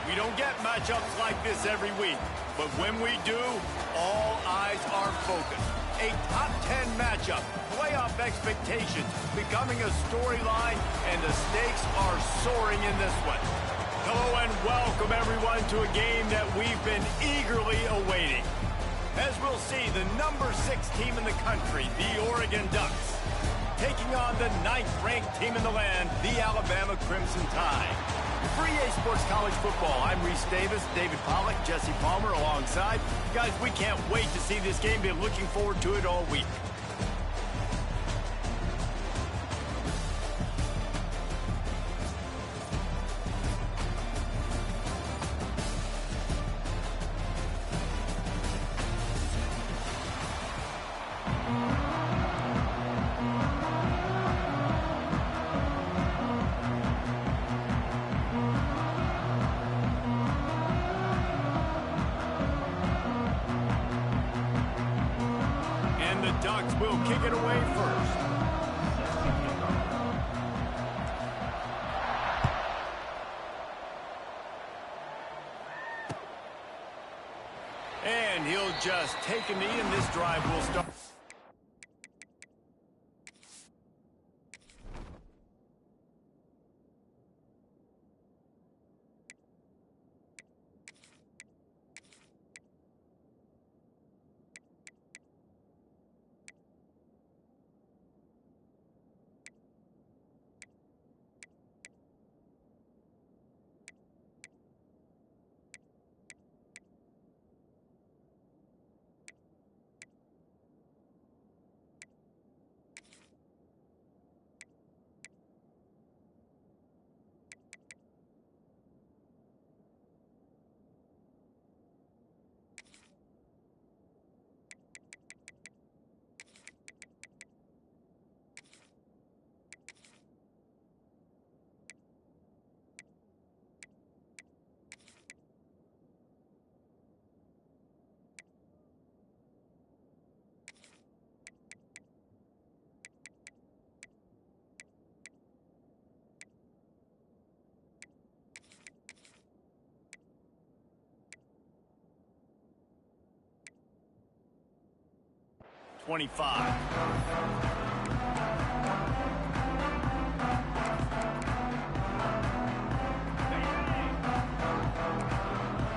We don't get matchups like this every week, but when we do, all eyes are focused. A top 10 matchup, playoff expectations becoming a storyline, and the stakes are soaring in this one. Hello and welcome everyone to a game that we've been eagerly awaiting. As we'll see, the number 6 team in the country, the Oregon Ducks, taking on the 9th-ranked team in the land, the Alabama Crimson Tide. For EA Sports College Football, I'm Reese Davis, David Pollack, Jesse Palmer alongside. Guys, we can't wait to see this game. Been looking forward to it all week. Ducks will kick it away first. And he'll just take a knee, and this drive will start.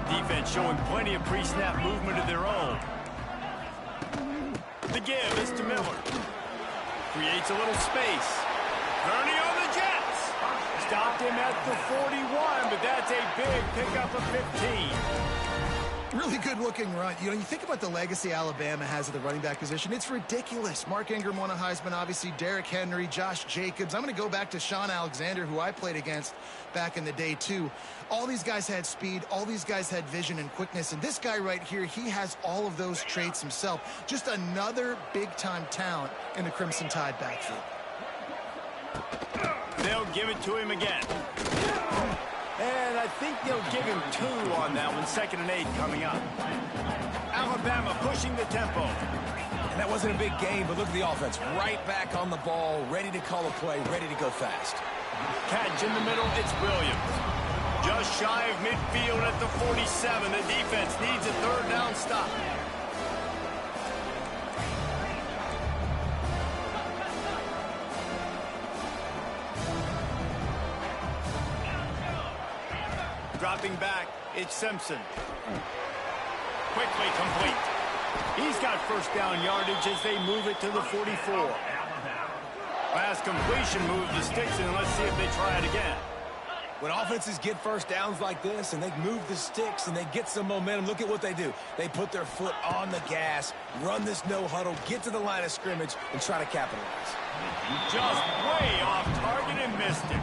Defense showing plenty of pre-snap movement of their own. The give is to Miller. Creates a little space. Gurney on the Jets. Stopped him at the 41, but that's a big pickup of 15. Really good-looking run. You know, you think about the legacy Alabama has at the running back position. It's ridiculous. Mark Ingram won a Heisman, obviously. Derrick Henry, Josh Jacobs. I'm going to go back to Sean Alexander, who I played against back in the day, too. All these guys had speed. All these guys had vision and quickness. And this guy right here, he has all of those traits himself. Just another big-time talent in the Crimson Tide backfield. They'll give it to him again. And I think they'll give him 2 on that one. 2nd and 8 coming up. Alabama pushing the tempo. And that wasn't a big game, but look at the offense. Right back on the ball, ready to call a play, ready to go fast. Catch in the middle, it's Williams. Just shy of midfield at the 47. The defense needs a 3rd down stop. Dropping back, it's Simpson. Quickly complete. He's got 1st down yardage as they move it to the 44. Last completion moved the sticks, and let's see if they try it again. When offenses get 1st downs like this and they move the sticks and they get some momentum, look at what they do. They put their foot on the gas, run this no huddle, get to the line of scrimmage, and try to capitalize. Just way off target and missed it.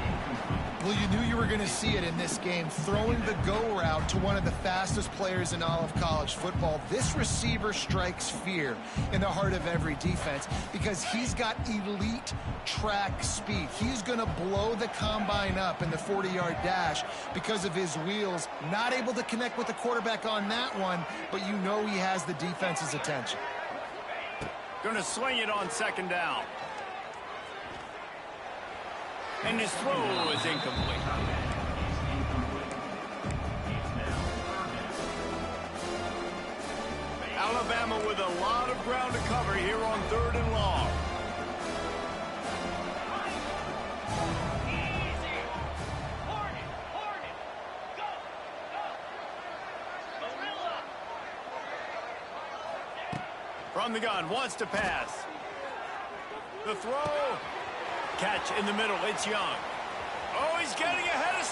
Well, you knew you were going to see it in this game, throwing the go route to one of the fastest players in all of college football. This receiver strikes fear in the heart of every defense because he's got elite track speed. He's going to blow the combine up in the 40-yard dash because of his wheels. Not able to connect with the quarterback on that one, but you know he has the defense's attention. Going to swing it on 2nd down. And his throw is incomplete. Alabama with a lot of ground to cover here on 3rd and long. From the gun, wants to pass. The throw. Catch in the middle, it's Young. Oh, he's getting ahead of...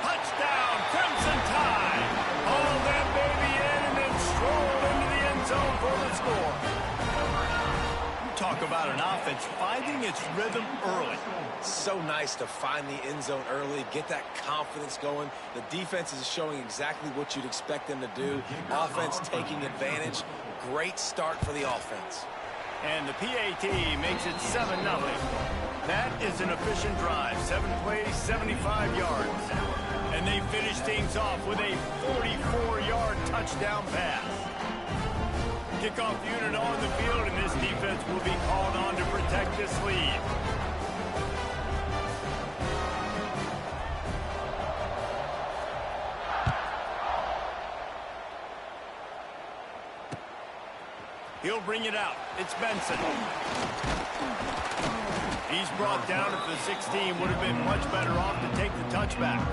Touchdown, Crimson Tide. Haul that baby in and then stroll into the end zone for the score. You talk about an offense finding its rhythm early. So nice to find the end zone early, get that confidence going. The defense is showing exactly what you'd expect them to do. Offense taking advantage. Great start for the offense. And the PAT makes it 7-0. That is an efficient drive. 7 plays, 75 yards. And they finish things off with a 44-yard touchdown pass. Kickoff unit on the field, and this defense will be called on to protect this lead. He'll bring it out. It's Benson. He's brought down at the 16. Would have been much better off to take the touchback.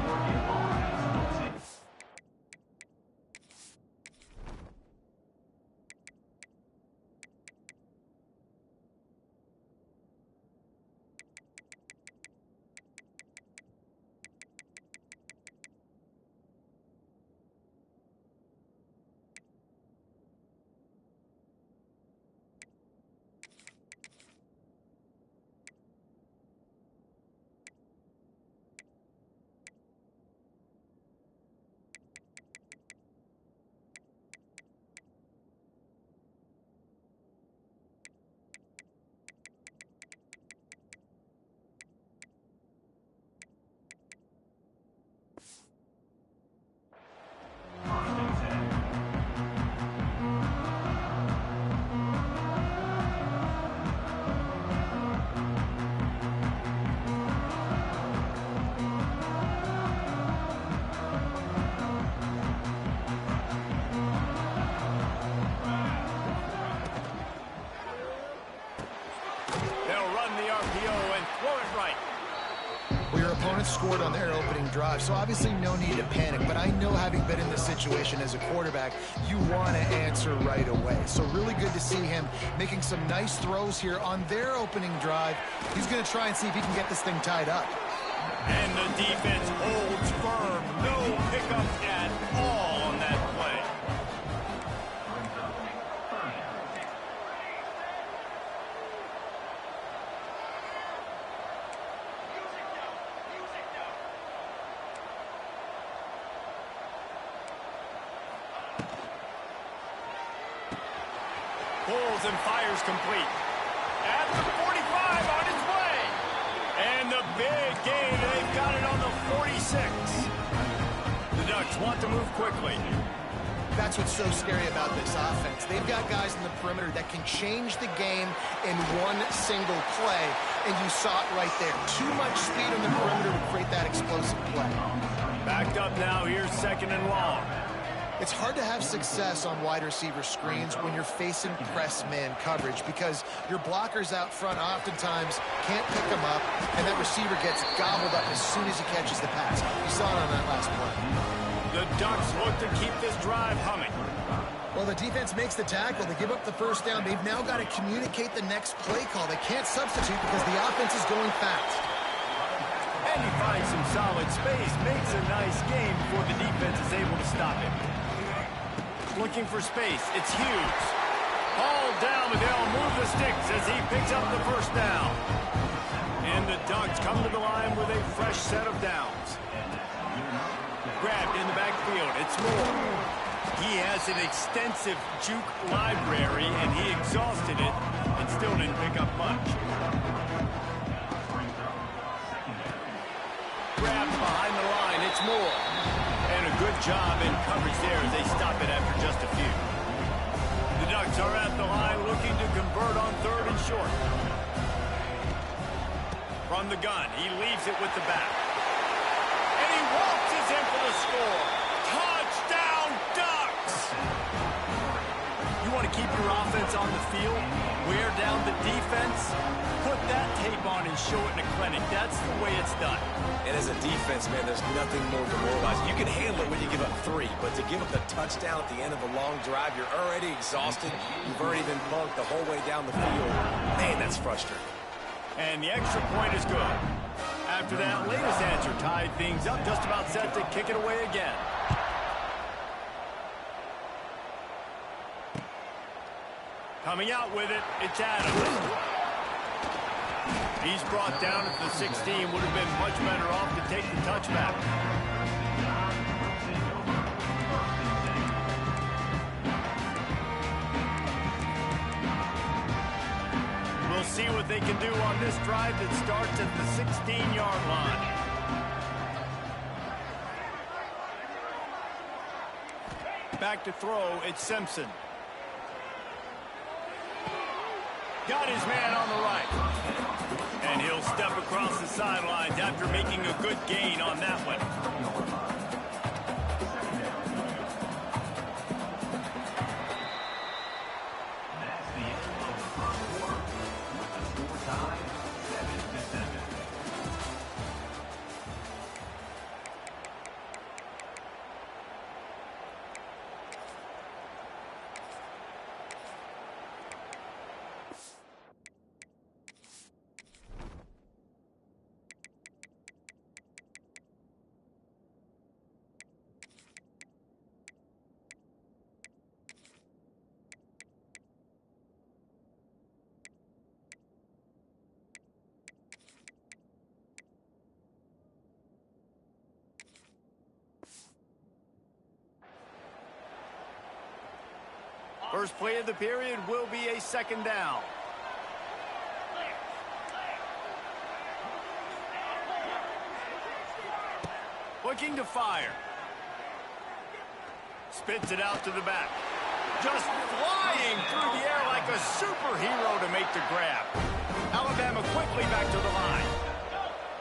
Scored on their opening drive, so obviously no need to panic, but I know, having been in this situation as a quarterback, you want to answer right away. So really good to see him making some nice throws here on their opening drive. He's going to try and see if he can get this thing tied up. And the defense holds firm. No pickups at all on that play. pulls and fires complete. At the 45 on his way. And the big gain, they've got it on the 46. The Ducks want to move quickly. That's what's so scary about this offense. They've got guys in the perimeter that can change the game in one single play, and you saw it right there. Too much speed on the perimeter to create that explosive play. Backed up now, here's 2nd and long. It's hard to have success on wide receiver screens when you're facing press man coverage because your blockers out front oftentimes can't pick them up, and that receiver gets gobbled up as soon as he catches the pass. You saw it on that last play. The Ducks look to keep this drive humming. Well, the defense makes the tackle. They give up the first down. They've now got to communicate the next play call. They can't substitute because the offense is going fast. And he finds some solid space, makes a nice game before the defense is able to stop him. Looking for space. It's Hughes. Hauled down, but they'll move the sticks as he picks up the first down. And the Ducks come to the line with a fresh set of downs. Grabbed in the backfield. It's Moore. He has an extensive juke library, and he exhausted it and still didn't pick up much. Grabbed behind the line. It's Moore. And a good job in coverage there as they stop it after just a few. The Ducks are at the line looking to convert on 3rd and short. From the gun, he leaves it with the back. And he waltzes in for the score. Touchdown, Ducks! You want to keep your offense on the field, wear down the defense, put that tape on and show it in a clinic. That's the way it's done. And as a defense, man, there's nothing more demoralizing. You can handle it when you give up 3, but to give up the touchdown at the end of a long drive, you're already exhausted. You've already been bunked the whole way down the field. Man, that's frustrating. And the extra point is good. After that latest answer tied things up, just about set to kick it away again. Coming out with it, it's Adams. He's brought down at the 16. Would have been much better off to take the touchback. We'll see what they can do on this drive that starts at the 16-yard line. Back to throw, it's Simpson. Got his man on the right. And he'll step across the sidelines after making a good gain on that one. First play of the period will be a 2nd down. Looking to fire. Spits it out to the back. Just flying through the air like a superhero to make the grab. Alabama quickly back to the line.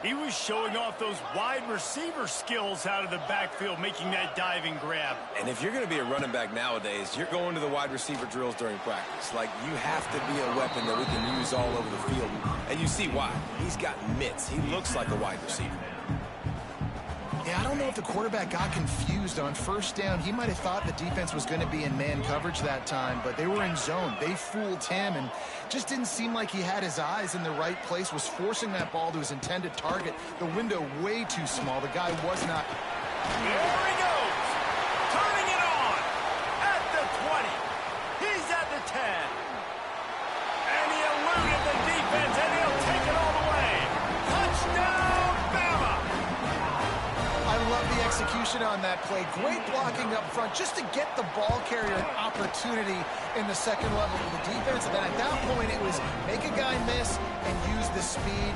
He was showing off those wide receiver skills out of the backfield, making that diving grab. And if you're going to be a running back nowadays, you're going to the wide receiver drills during practice. Like, you have to be a weapon that we can use all over the field. And you see why. He's got mitts. He looks like a wide receiver. Yeah, I don't know if the quarterback got confused on first down. He might have thought the defense was going to be in man coverage that time, but they were in zone. They fooled him and just didn't seem like he had his eyes in the right place, was forcing that ball to his intended target. The window way too small. The guy was not. There he goes. Turning it on. At the 20. He's at the 10. And he eluded the defense, and he'll take it all the way. Touchdown, Bama. I love the execution execution on that play. Great blocking up front just to get the ball carrier an opportunity in the second level of the defense. And then at that point, it was make a guy miss and use the speed.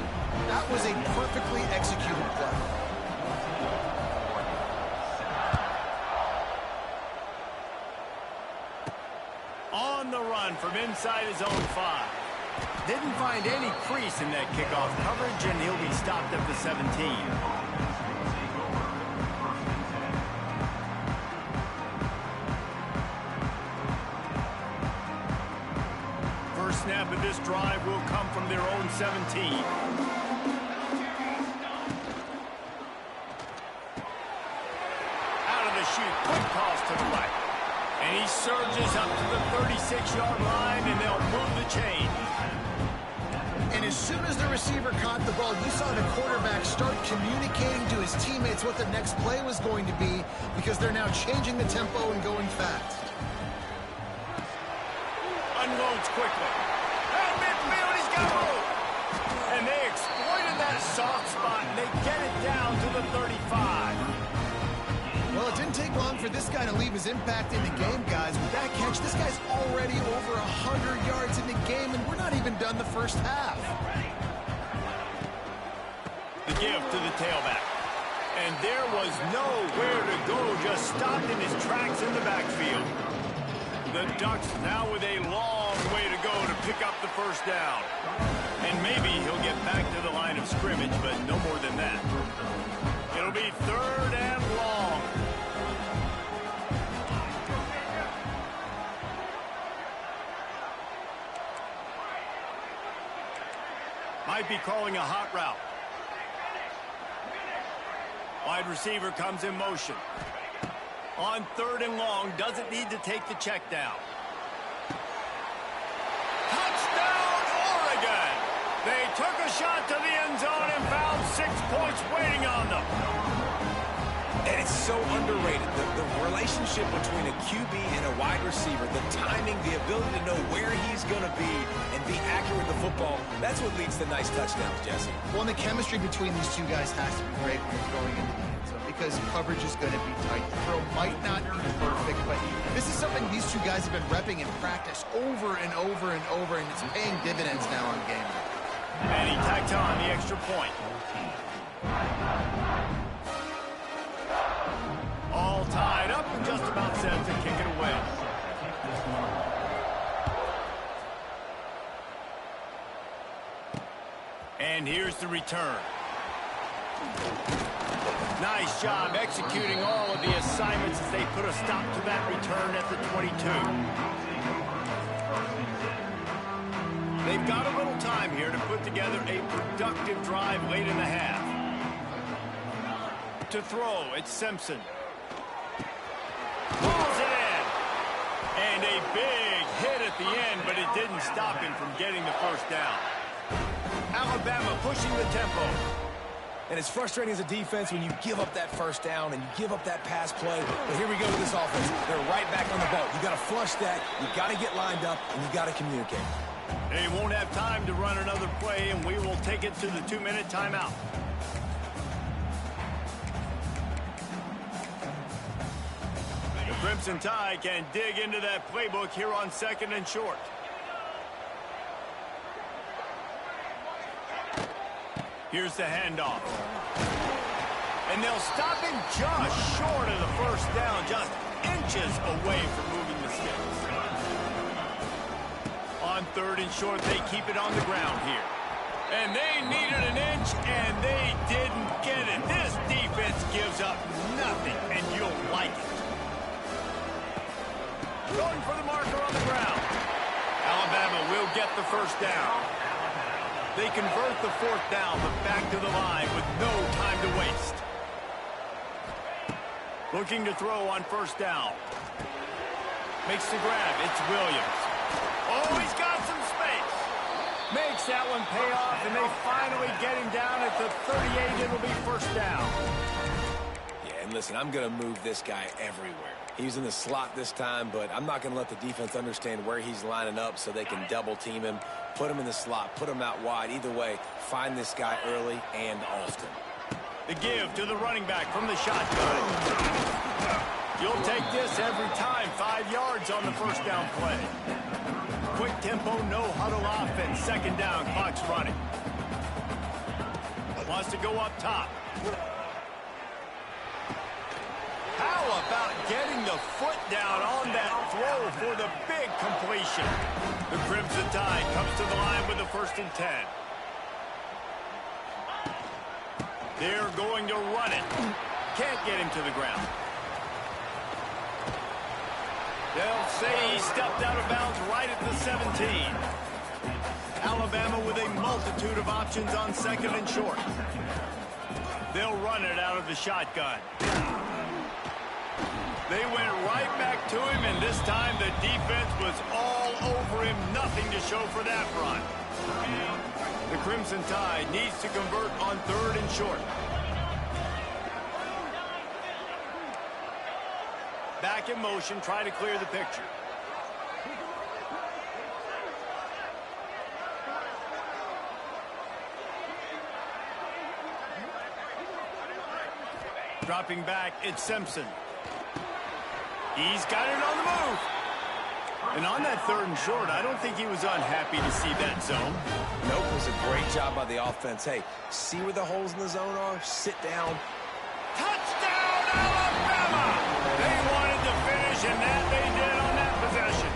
That was a perfectly executed play. On the run from inside his own 5. Didn't find any crease in that kickoff coverage, and he'll be stopped at the 17. First snap of this drive will come from their own 17. Out of the chute, quick toss to the right. And he surges up to the 36-yard line, and they'll move the chain. And as soon as the receiver caught the ball, you saw the quarterback start communicating to his teammates what the next play was going to be, because they're now changing the tempo and going fast. Unloads quickly. And midfield, he's got room. And they exploited that soft spot, and they get it down to the 35. Well, it didn't take long for this guy to leave his impact in the game, guys. With that catch, this guy's already over 100 yards in the game, and we're not even done the first half. The give to the tailback. And there was nowhere to go, just stopped in his tracks in the backfield. The Ducks now with a long way to go to pick up the first down. And maybe he'll get back to the line of scrimmage, but no more than that. It'll be 3rd and long. Might be calling a hot route. Wide receiver comes in motion. On 3rd and long, doesn't need to take the check down. Touchdown, Oregon! They took a shot to the end zone and found 6 points waiting on them. And it's so underrated. The relationship between a QB and a wide receiver, the timing, the ability to know where he's going to be and be accurate with the football, that's what leads to nice touchdowns, Jesse. Well, and the chemistry between these two guys has to be great when they're going into the end zone, because coverage is going to be tight. The throw might not be perfect, but this is something these two guys have been repping in practice over and over and over, and it's paying dividends now on game day. And he tacked on the extra point. All tied up and just about set to kick it away. And here's the return. Nice job executing all of the assignments as they put a stop to that return at the 22. They've got a little time here to put together a productive drive late in the half. To throw, it's Simpson. Pulls it in. And a big hit at the end, but it didn't stop him from getting the first down. Alabama pushing the tempo. And it's frustrating as a defense when you give up that first down and you give up that pass play. But here we go with this offense. They're right back on the ball. You got to flush that. You got to get lined up, and you got to communicate. They won't have time to run another play, and we will take it to the 2-minute timeout. The Crimson Tide can dig into that playbook here on 2nd and short. Here's the handoff. And they'll stop him just short of the first down, just inches away from moving the sticks. On 3rd and short, they keep it on the ground here. And they needed an inch, and they didn't get it. This defense gives up nothing, and you'll like it. Going for the marker on the ground. Alabama will get the first down. They convert the 4th down, but back to the line with no time to waste. Looking to throw on 1st down. Makes the grab. It's Williams. Oh, he's got some space. Makes that one pay off, and they finally get him down at the 38. It'll be 1st down. Yeah, and listen, I'm going to move this guy everywhere. He's in the slot this time, but I'm not going to let the defense understand where he's lining up so they can double team him, put him in the slot, put him out wide. Either way, find this guy early and often. The give to the running back from the shotgun. You'll take this every time. 5 yards on the first down play. Quick tempo, no huddle offense. Second down, clock's running. Wants to go up top. How about getting the foot down on that throw for the big completion? The Crimson Tide comes to the line with the 1st and 10. They're going to run it. Can't get him to the ground. They'll say he stepped out of bounds right at the 17. Alabama with a multitude of options on 2nd and short. They'll run it out of the shotgun. They went right back to him, and this time the defense was all over him. Nothing to show for that run. The Crimson Tide needs to convert on 3rd and short. Back in motion, try to clear the picture. Dropping back, it's Simpson. He's got it on the move. And on that 3rd and short, I don't think he was unhappy to see that zone. Nope, it was a great job by the offense. Hey, see where the holes in the zone are? Sit down. Touchdown, Alabama! They wanted to finish, and that they did on that possession.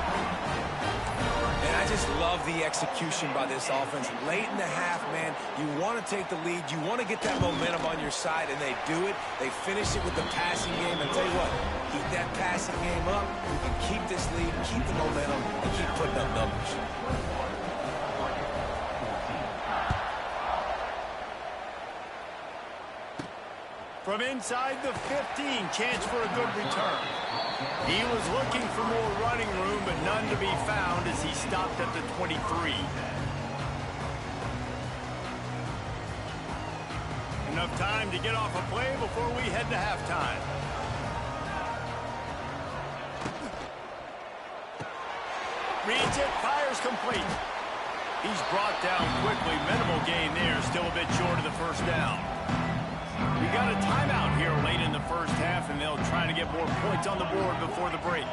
And I just love the execution by this offense. Late in the half, man, you want to take the lead. You want to get that momentum on your side, and they do it. They finish it with the passing game. And tell you what, keep that passing game up. You can keep this lead, keep the momentum, and keep putting up numbers. From inside the 15, chance for a good return. He was looking for more running room, but none to be found as he stopped at the 23. Enough time to get off a play before we head to halftime. Reads it, fires complete. He's brought down quickly. Minimal gain there, still a bit short of the 1st down. We got a timeout here late in the 1st half, and they'll try to get more points on the board before the break.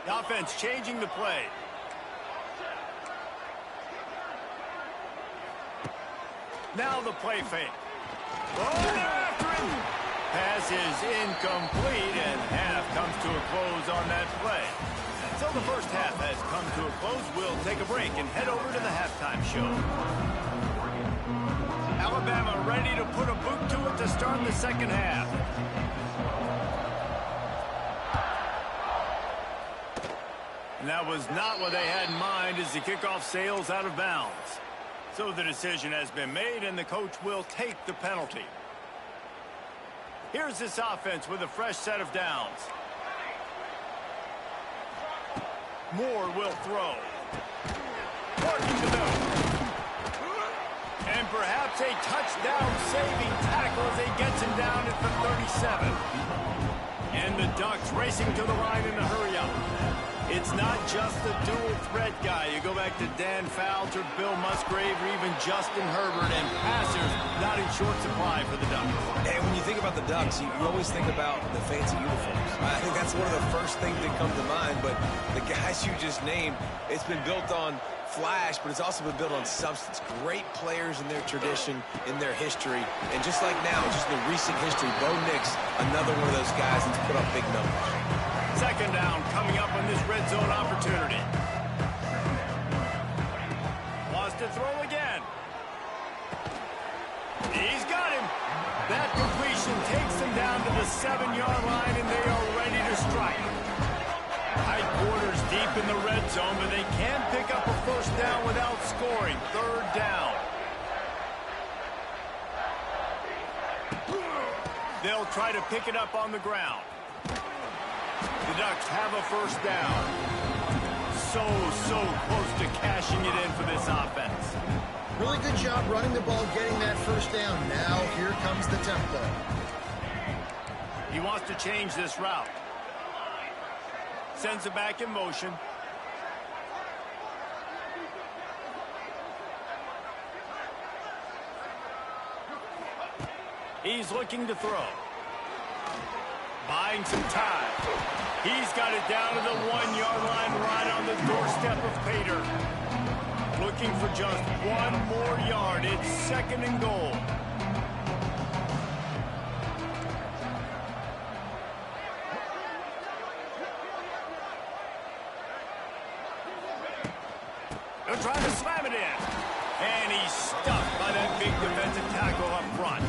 The offense changing the play. Now the play fake. Oh, they're after him. Pass is incomplete, and half comes to a close on that play. So the 1st half has come to a close. We'll take a break and head over to the halftime show. Alabama ready to put a boot to it to start the 2nd half. And that was not what they had in mind as the kickoff sails out of bounds. So the decision has been made, and the coach will take the penalty. Here's this offense with a fresh set of downs. Moore will throw. Working the middle. And perhaps a touchdown-saving tackle as he gets him down at the 37. And the Ducks racing to the line in a hurry-up. It's not just the dual-threat guy. You go back to Dan Fouts or Bill Musgrave or even Justin Herbert, and passers not in short supply for the Ducks. And when you think about the Ducks, you always think about the fancy uniforms. I think that's one of the first things that come to mind, but the guys you just named, it's been built on flash, but it's also been built on substance. Great players in their tradition, in their history, and just like now, just the recent history, Bo Nix, another one of those guys that's put up big numbers. 2nd down coming up on this red zone opportunity. Wants to throw again. He's got him. That completion takes him down to the 7-yard line, and they are ready to strike. Tight quarters deep in the red zone, but they can pick up a 1st down without scoring. 3rd down. They'll try to pick it up on the ground. The Ducks have a 1st down. So close to cashing it in for this offense. Really good job running the ball, getting that 1st down. Now here comes the tempo. He wants to change this route. Sends it back in motion. He's looking to throw. Buying some time. He's got it down to the 1-yard line right on the doorstep of Pater. Looking for just one more yard. It's 2nd and goal. They're trying to slam it in. And he's stuffed by that big defensive tackle up front.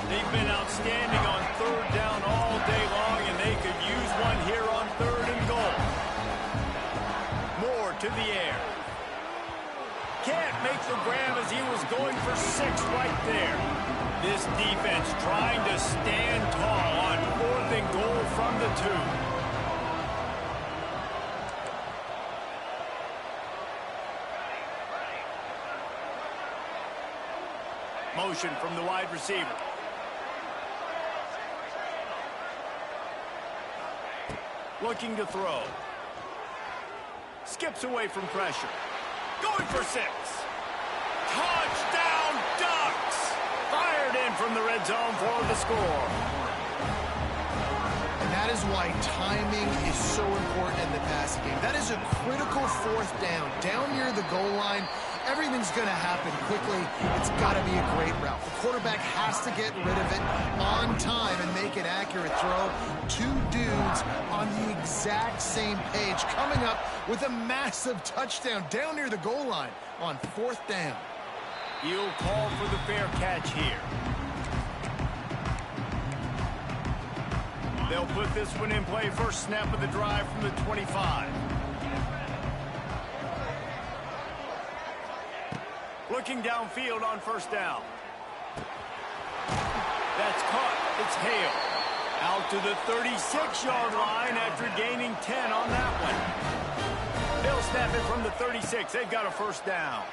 They've been outstanding on 3rd down all day long, and they could use one here on 3rd and goal. Moore to the air. Can't make the grab as he was going for 6 right there. This defense trying to stand tall on 4th and goal from the 2. Motion from the wide receiver. Looking to throw. Skips away from pressure. Going for 6. Touchdown Ducks! Fired in from the red zone for the score. And that is why timing is so important in the passing game. That is a critical 4th down. Down near the goal line, everything's going to happen quickly. It's got to be a great route. The quarterback has to get rid of it on time and make an accurate throw. 2 dudes on the exact same page coming up with a massive touchdown down near the goal line on 4th down. He'll call for the fair catch here. They'll put this one in play. First snap of the drive from the 25. Looking downfield on 1st down. That's caught. It's Hale. Out to the 36-yard line after gaining 10 on that one. They'll snap it from the 36. They've got a 1st down.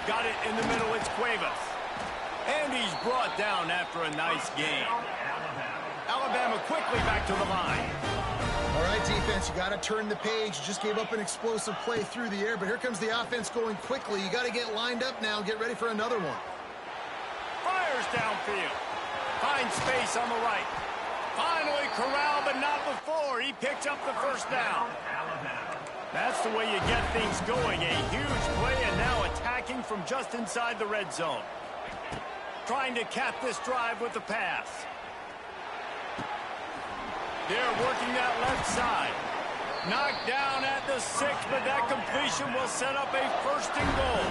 Got it in the middle. It's Cuevas. And he's brought down after a nice gain. Alabama quickly back to the line. All right, defense, you got to turn the page. You just gave up an explosive play through the air, but here comes the offense going quickly. You got to get lined up now and get ready for another one. Fires downfield. Finds space on the right. Finally corralled, but not before. He picks up the 1st down. That's the way you get things going. A huge play, and now attacking from just inside the red zone. Trying to cap this drive with the pass. They're working that left side. Knocked down at the 6, but that completion will set up a 1st and goal.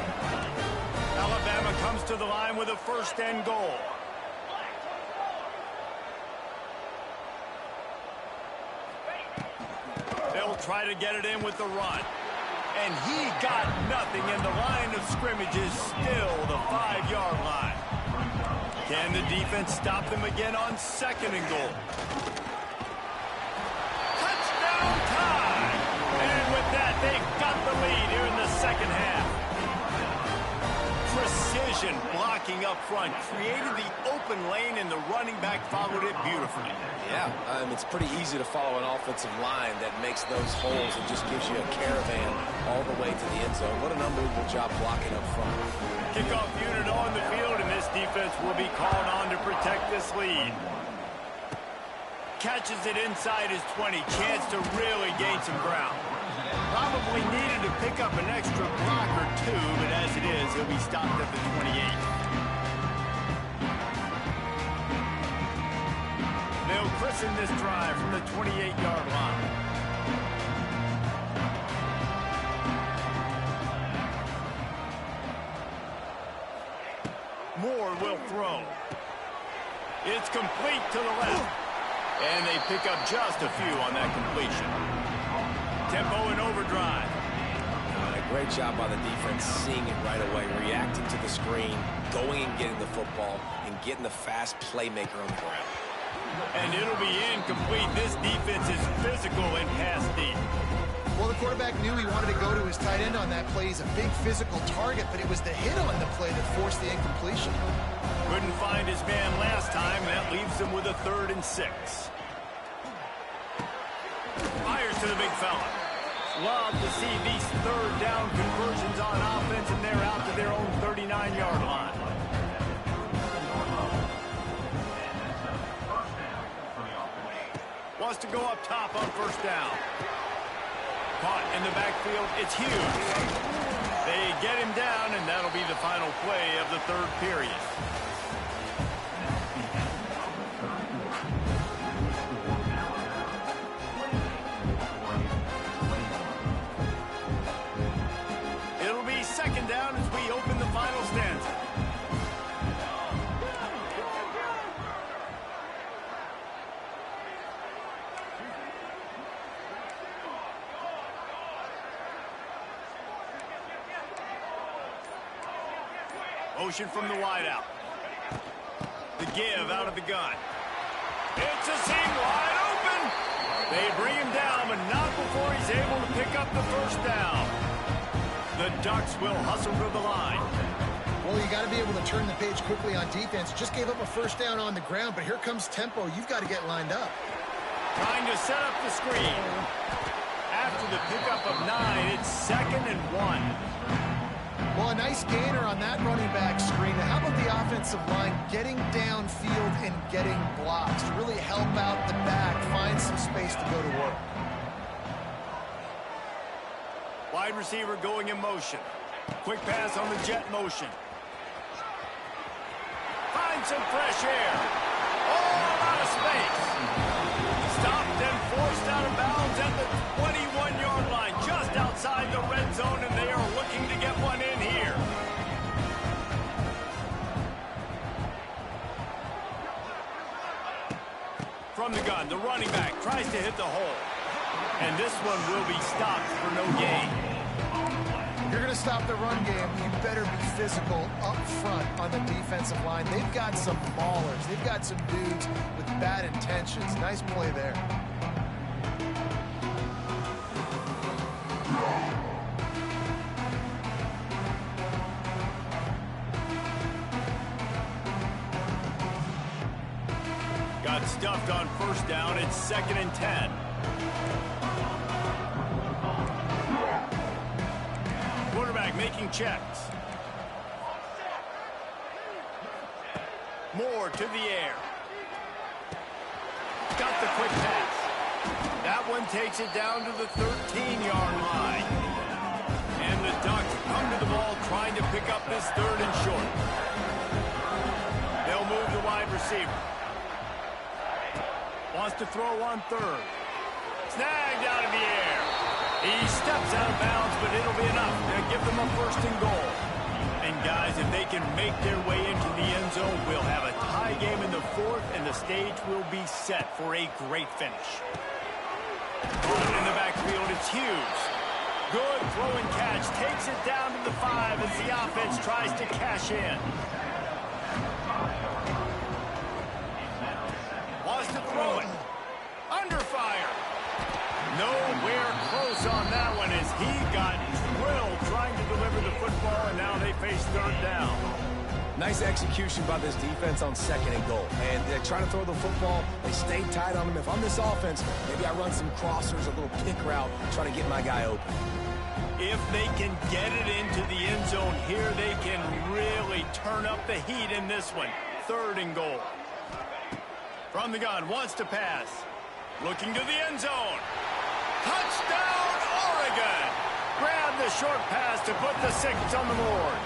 Alabama comes to the line with a 1st and goal. They'll try to get it in with the run. And he got nothing, and the line of scrimmage is still the 5-yard line. Can the defense stop them again on 2nd and goal? Time. And with that, they've got the lead here in the 2nd half. Precision blocking up front created the open lane, and the running back followed it beautifully. Yeah, it's pretty easy to follow an offensive line that makes those holes and just gives you a caravan all the way to the end zone. What an unbelievable job blocking up front. Kickoff unit on the field, and this defense will be called on to protect this lead. Catches it inside his 20. Chance to really gain some ground. Probably needed to pick up an extra block or 2, but as it is, he'll be stopped at the 28. They'll christen this drive from the 28-yard line. Moore will throw. It's complete to the left. And they pick up just a few on that completion. Tempo and overdrive. Great job by the defense, seeing it right away, reacting to the screen, going and getting the football, and getting the fast playmaker on the ground. And it'll be incomplete. This defense is physical and pass deep. Well, the quarterback knew he wanted to go to his tight end on that play. He's a big physical target, but it was the hit on the play that forced the incompletion. Couldn't find his man last time, and that leaves him with a 3rd and 6. Fires to the big fella. Love to see these 3rd down conversions on offense, and they're out to their own 39-yard line. to go up top on first down. Caught in the backfield, it's Hughes. They get him down, and that'll be the final play of the third period. It'll be second down as we open the final stanza. Motion from the wideout. The give out of the gun. It's a seam wide open. They bring him down, but not before he's able to pick up the first down. The Ducks will hustle to the line. Well, you got to be able to turn the page quickly on defense. Just gave up a first down on the ground, but here comes tempo. You've got to get lined up. Trying to set up the screen. After the pickup of 9, it's 2nd and 1. Well, a nice gainer on that running back screen. How about the offensive line getting downfield and getting blocks to really help out the back, find some space to go to work? Wide receiver going in motion. Quick pass on the jet motion. Find some fresh air. All out of space. Stopped and forced out of bounds at the 21-yard line, just outside the red zone, and they are looking to get one in here. From the gun, the running back tries to hit the hole. And this one will be stopped for no gain. If you're going to stop the run game, you better be physical up front on the defensive line. They've got some maulers. They've got some dudes with bad intentions. Nice play there. Got stuffed on first down. It's 2nd and 10. Quarterback making checks. Moore to the air. Got the quick pass. That one takes it down to the 13-yard line. And the Ducks come to the ball trying to pick up this 3rd and short. They'll move the wide receiver. Wants to throw on 3rd. Snagged out of the air. He steps out of bounds, but it'll be enough to give them a 1st and goal. And guys, if they can make their way into the end zone, we'll have a tie game in the 4th, and the stage will be set for a great finish. In the backfield, it's Hughes. Good throw and catch. Takes it down to the 5 as the offense tries to cash in. Wants to throw it. Under fire. Nowhere close on that one as he got drilled trying to deliver the football, and now they face 3rd down. Nice execution by this defense on 2nd and goal. And they're trying to throw the football. They stay tight on them. If I'm this offense, maybe I run some crossers, a little pick route, trying to get my guy open. If they can get it into the end zone here, they can really turn up the heat in this one. 3rd and goal. From the gun, wants to pass. Looking to the end zone. Touchdown, Oregon! Grab the short pass to put the 6 on the board.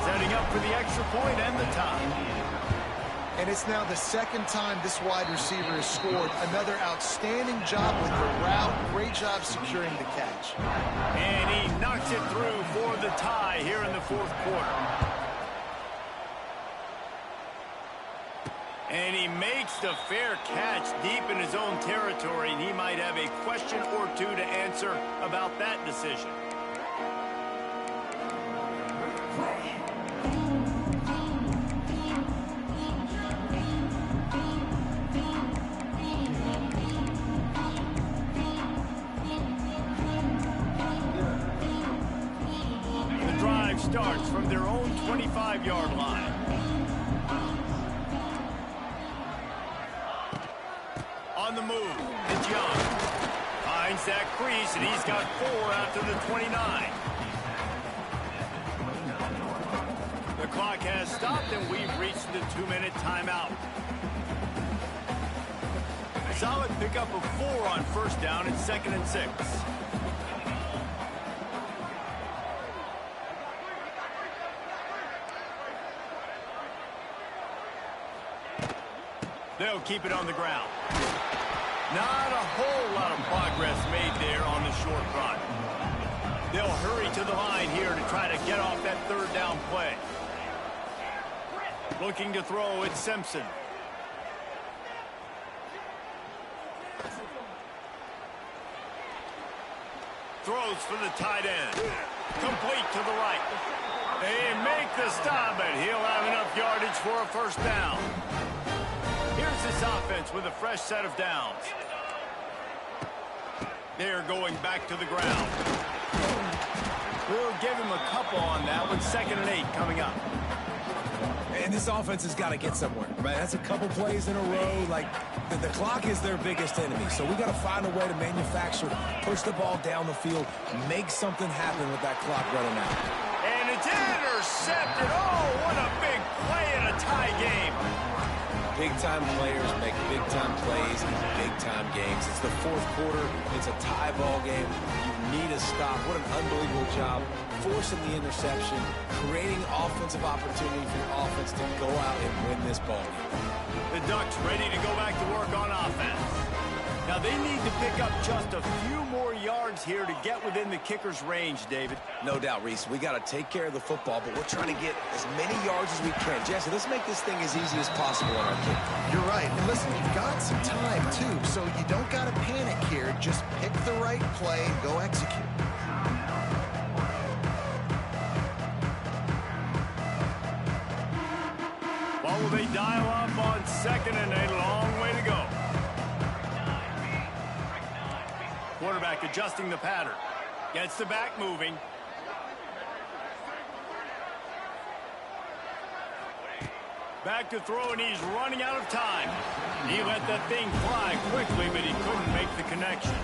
Setting up for the extra point and the tie. And it's now the 2nd time this wide receiver has scored. Another outstanding job with the route. Great job securing the catch. And he knocks it through for the tie here in the 4th quarter. And he makes the fair catch deep in his own territory, and he might have a question or two to answer about that decision. The drive starts from their own 25-yard line. On the move, it's Young. Finds that crease, and he's got 4 after the 29. The clock has stopped, and we've reached the 2-minute timeout. Solid pickup of 4 on first down and 2nd and 6. They'll keep it on the ground. Not a whole lot of progress made there on the short run. They'll hurry to the line here to try to get off that 3rd down play. Looking to throw, it's Simpson. Throws for the tight end. Complete to the right. They make the stop, but he'll have enough yardage for a 1st down. Here's this offense with a fresh set of downs. They're going back to the ground. We'll give him a couple on that one. 2nd and 8 coming up. And this offense has got to get somewhere, right? That's a couple plays in a row. Like, the clock is their biggest enemy. So we got to find a way to manufacture, push the ball down the field, make something happen with that clock running out. And it's intercepted. Oh, what a big play in a tie game. Big-time players make big-time plays in big-time games. It's the 4th quarter. It's a tie ball game. You need a stop. What an unbelievable job forcing the interception, creating offensive opportunity for your offense to go out and win this ball game. The Ducks ready to go back to work on offense. Now they need to pick up just a few more yards here to get within the kicker's range, David. No doubt, Reese. We got to take care of the football, but we're trying to get as many yards as we can. Jesse, let's make this thing as easy as possible on our kick. You're right. And listen, you've got some time, too, so you don't got to panic here. Just pick the right play and go execute. What will they dial up on 2nd and 8? Long way to go. Quarterback adjusting the pattern. Gets the back moving. Back to throw, and he's running out of time. He let that thing fly quickly, but he couldn't make the connection.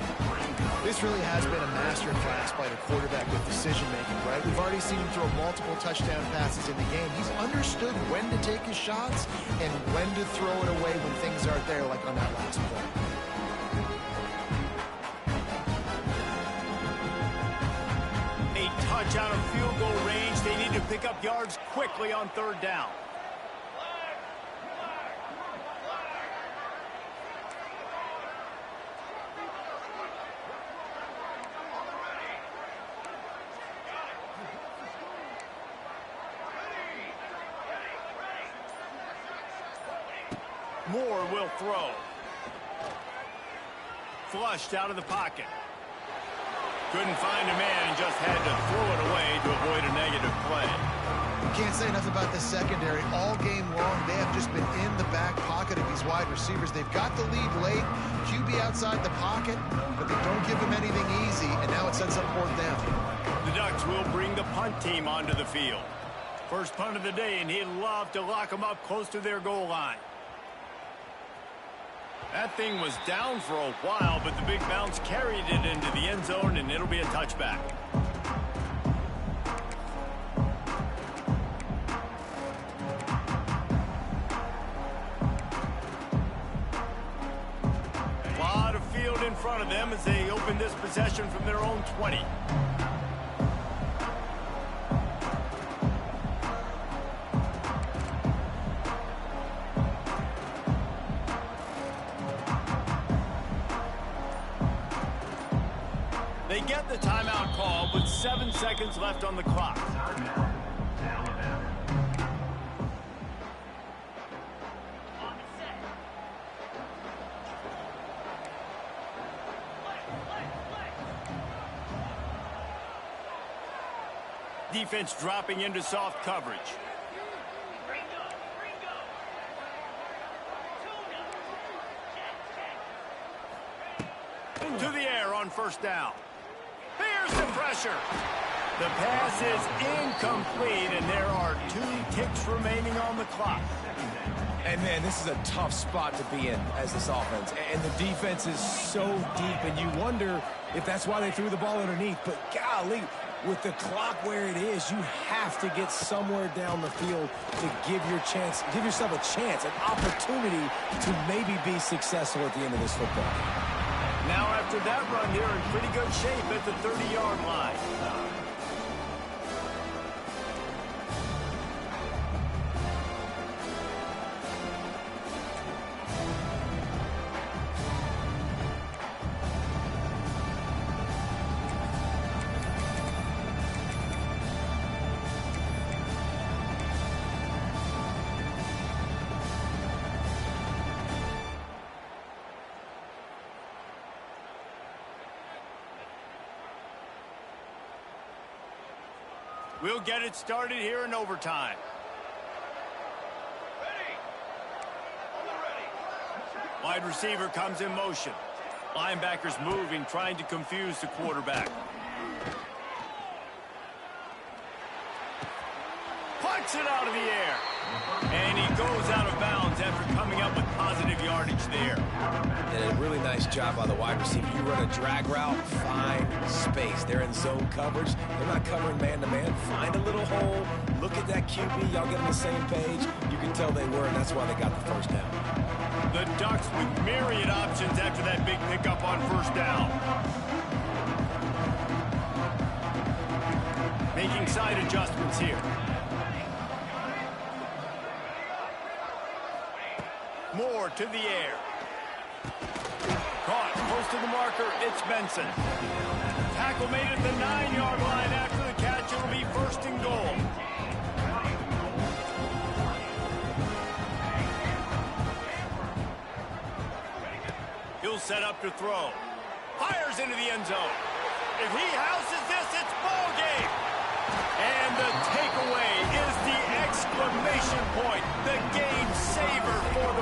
This really has been a masterclass by the quarterback with decision-making, right? We've already seen him throw multiple touchdown passes in the game. He's understood when to take his shots and when to throw it away when things aren't there, like on that last play. A touch out of field goal range. They need to pick up yards quickly on 3rd down. Moore will throw. Flushed out of the pocket. Couldn't find a man and just had to throw it away to avoid a negative play. Can't say enough about the secondary. All game long, they have just been in the back pocket of these wide receivers. They've got the lead late, QB outside the pocket, but they don't give them anything easy, and now it sets up 4th down. The Ducks will bring the punt team onto the field. First punt of the day, and he'd love to lock them up close to their goal line. That thing was down for a while, but the big bounce carried it into the end zone, and it'll be a touchback. A lot of field in front of them as they open this possession from their own 20. They get the timeout call with 7 seconds left on the clock. Defense dropping into soft coverage. To the air on 1st down. Here's the pressure. The pass is incomplete, and there are 2 ticks remaining on the clock. And, man, this is a tough spot to be in as this offense. And the defense is so deep, and you wonder if that's why they threw the ball underneath. But, golly, With the clock where it is, you have to get somewhere down the field to give yourself a chance, an opportunity to maybe be successful at the end of this football game. Now after that run, they're in pretty good shape at the 30-yard line. We'll get it started here in overtime. Wide receiver comes in motion. Linebackers moving, trying to confuse the quarterback. Punts it out of the air. And he goes out of bounds after coming up with positive yardage there. And a really nice job by the wide receiver. You run a drag route, find space. They're in zone coverage. They're not covering man-to-man. Find a little hole. Look at that QB. Y'all get on the same page. You can tell they were, and that's why they got the first down. The Ducks with myriad options after that big pickup on first down. Making side adjustments here. Moore to the air. Caught close to the marker. It's Benson. Tackle made at the 9-yard line. After the catch, it'll be first and goal. He'll set up to throw. Fires into the end zone. If he houses this, it's ball game. And the takeaway is the exclamation point. The game saver for the